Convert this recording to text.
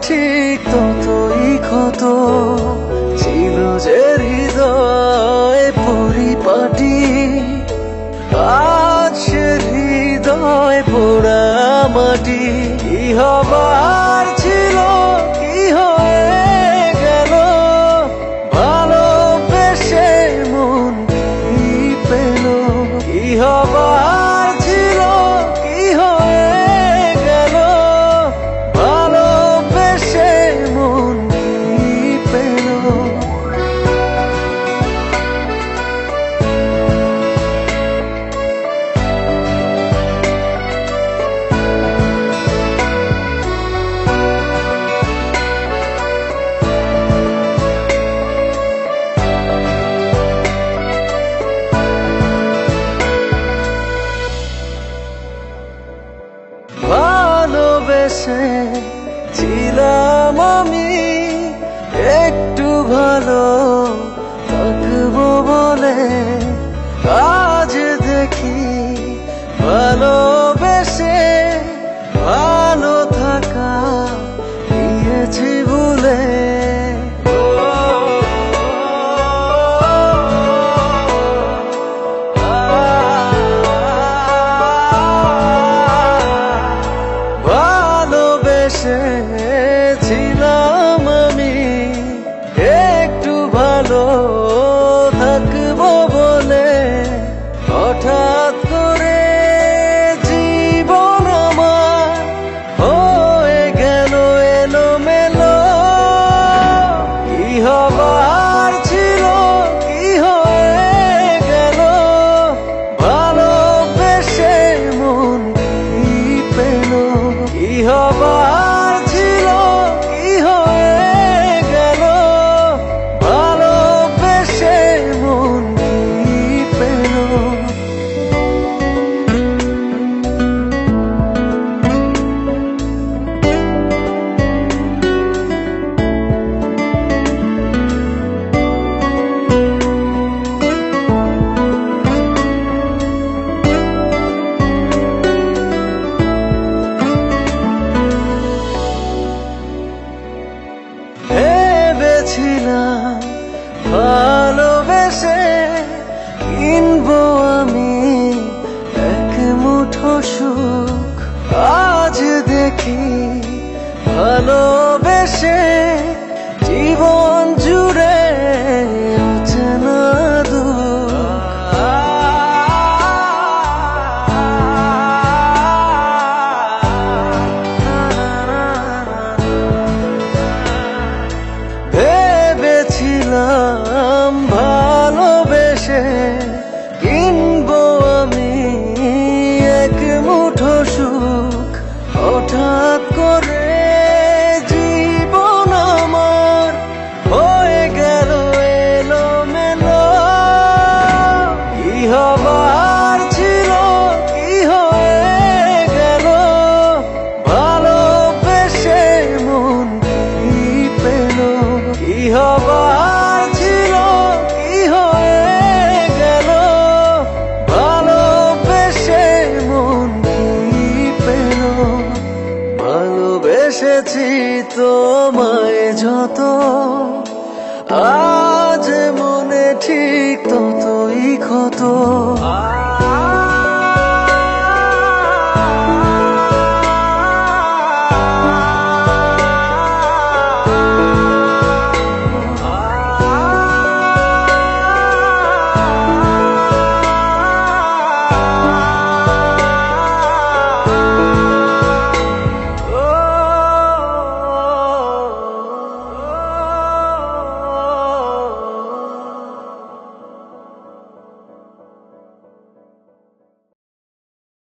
ঠিক ততই ক্ষত ছিল যে হৃদয় পরিপাটি। আজ সে হৃদয় পোড়া মাটি। কি হবার ছিল কি হয়ে গেল, ভালোবেসে মন কি পেল। কি হবার ছিল কি হয়ে গেল, ভালোবেসে মন কি পেল। ভালোবেসে ছিলাম আমি একটু ভালো থাকবো বলে, আজ দেখি ভালোবেসে ভালো থাকা দিয়েছি ভুলে। ছিলাম আমি একটু ভালো থাকবো বলে, হঠাৎ করে জীবন আমার হয়ে গেল এলোমেলো। কি হবার ছিল কি হয়ে গেল, ভালোবেসে মন কি পেল। কি হবার ছিল কি হয়ে গেল, ভালোবেসে মন কি পেল। ভেবেছিলাম ভালোবেসে কিনবো আমি এক মুঠো সুখ, আজ দেখি ভালোবেসে